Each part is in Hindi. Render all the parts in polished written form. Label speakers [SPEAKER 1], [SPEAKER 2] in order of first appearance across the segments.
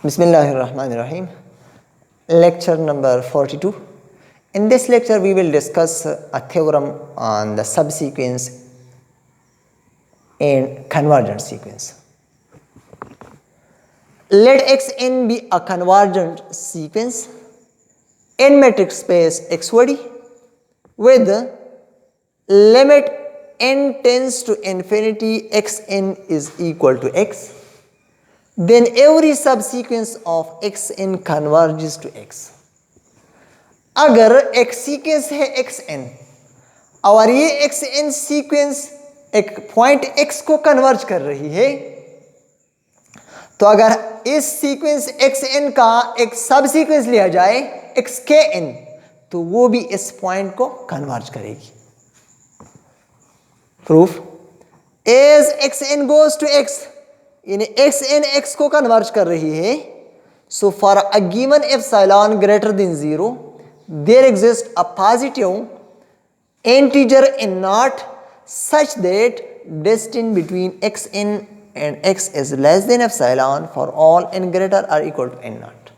[SPEAKER 1] Bismillahirrahmanirrahim. Lecture number 42. In this lecture, we will discuss a theorem on the subsequence in convergent sequence. Let Xn be a convergent sequence in metric space XOD with limit n tends to infinity xn is equal to x. Then every subsequence of xn converges to x. अगर एक सीक्वेंस है xn और ये xn सीक्वेंस एक पॉइंट x को कन्वर्ज कर रही है, तो अगर इस सीक्वेंस xn का एक सब सीक्वेंस लिया जाए xkn, तो वो भी इस पॉइंट को कन्वर्ज करेगी. Proof: as xn goes to x, यानी xn x को कन्वर्ज कर रही है. So for a given epsilon greater than 0 there exist a positive integer in naught such that distance between xn and x is less than epsilon for all n greater or equal to n naught.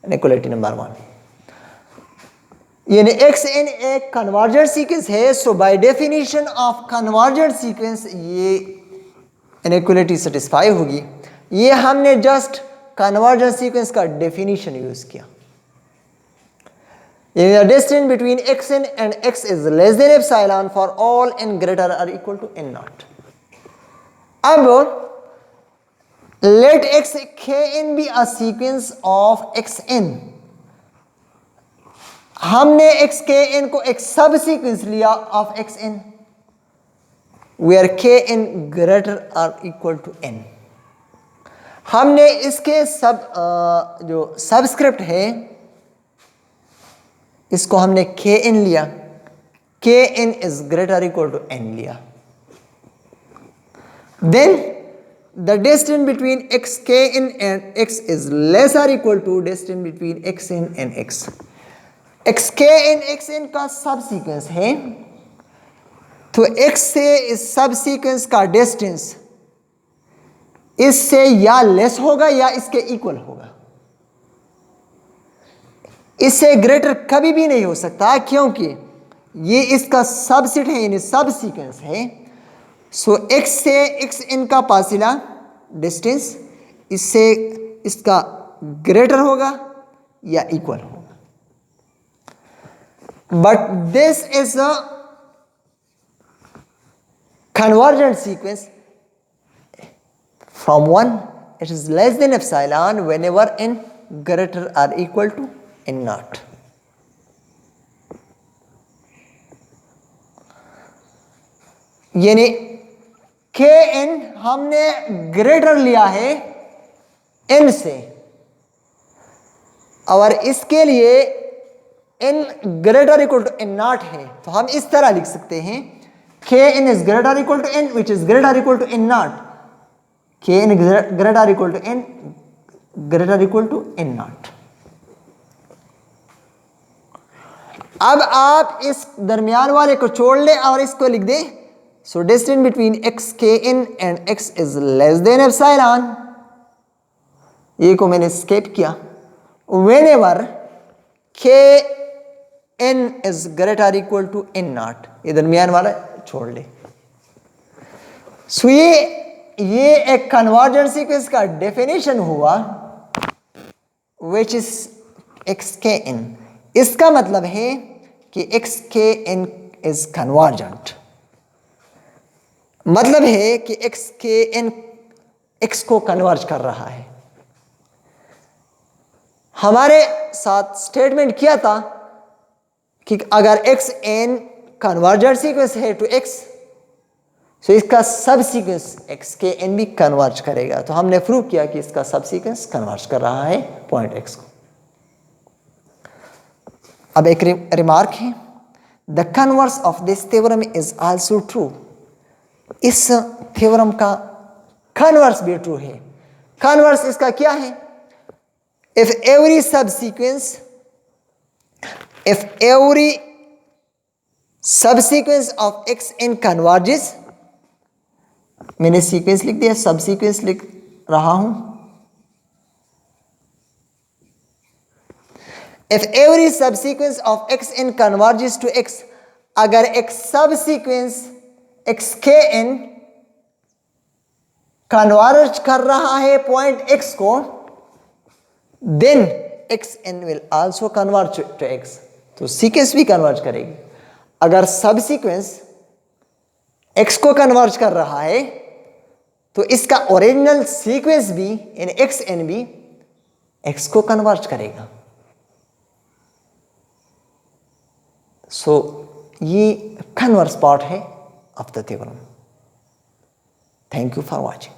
[SPEAKER 1] Inequality number 1. यानी xn एक कन्वर्जेंट सीक्वेंस है. So by definition of convergent sequence ये इनइक्वालिटी सेटिस्फाई होगी. ये हमने जस्ट कन्वर्जेंट सीक्वेंस का डेफिनेशन यूज किया. The distance between xn and x is less than epsilon for all n greater or equal to n naught. अब let xkn be a sequence of xn. हमने xkn को एक सब सीक्वेंस लिया of xn where kn greater or equal to n. हमने इसके जो सबस्क्रिप्ट है इसको हमने kn लिया, kn is greater or equal to n लिया. Then the distance between xkn and x is less or equal to distance between xn and x. xkn xn का सब सीक्वेंस है, तो x से इस सब सीक्वेंस का डिस्टेंस इससे या लेस होगा या इसके इक्वल होगा. इससे ग्रेटर कभी भी नहीं हो सकता क्योंकि ये इसका सबसेट है, यानी सब सीक्वेंस है. सो x से xn का फासला डिस्टेंस इससे इसका ग्रेटर होगा या इक्वल होगा. But this is a convergent sequence. From 1 it is less than epsilon whenever n greater or equal to n naught. यानी kn हमने ग्रेटर लिया है n से, और इसके लिए n greater equal to n naught है, तो हम इस तरह लिख सकते हैं kn is greater or equal to n which is greater or equal to n naught. kn greater or equal to n greater or equal to n naught. अब आप इस दरमियान वाले को छोड़ ले और इसको लिख दे. So distance between xkn and x is less than epsilon. ये को मैंने स्केप किया. whenever kn is greater or equal to n naught, ये दरमियान वाला छोड़ ले. सो ये एक कन्वर्जेंट सीक्वेंस का डेफिनेशन हुआ विच इज xkn. इसका मतलब है कि xkn इज कन्वर्जेंट. मतलब है कि xkn x को कन्वर्ज कर रहा है. हमारे साथ स्टेटमेंट किया था कि अगर xn कन्वर्जेंट सीक्वेंस है टू x, तो इसका सब सीक्वेंस xkn भी कन्वर्ज करेगा. तो हमने प्रूव किया कि इसका सब सीक्वेंस कन्वर्ज कर रहा है पॉइंट x को. अब एक रिमार्क है, the converse of this theorem is also true. इस थ्योरम का कन्वर्स भी ट्रू है. कन्वर्स इसका क्या है? If every subsequence of xn converges, मैंने सीक्वेंस लिख दिया, सब सीक्वेंस लिख रहा हूं. If every subsequence of x n converges to x, अगर एक सब सीक्वेंस एक्स के एन कन्वर्ज कर रहा है पॉइंट एक्स को, then x n will also converge to x, तो सीक्वेंस भी कन्वर्ज करेगी। अगर सब सीक्वेंस एक्स को कन्वर्ज कर रहा है तो इसका ओरिजिनल सीक्वेंस भी इन एक्स एन भी एक्स को कन्वर्ज करेगा। सो ये कन्वर्स पार्ट है of the theorem. Thank you for watching.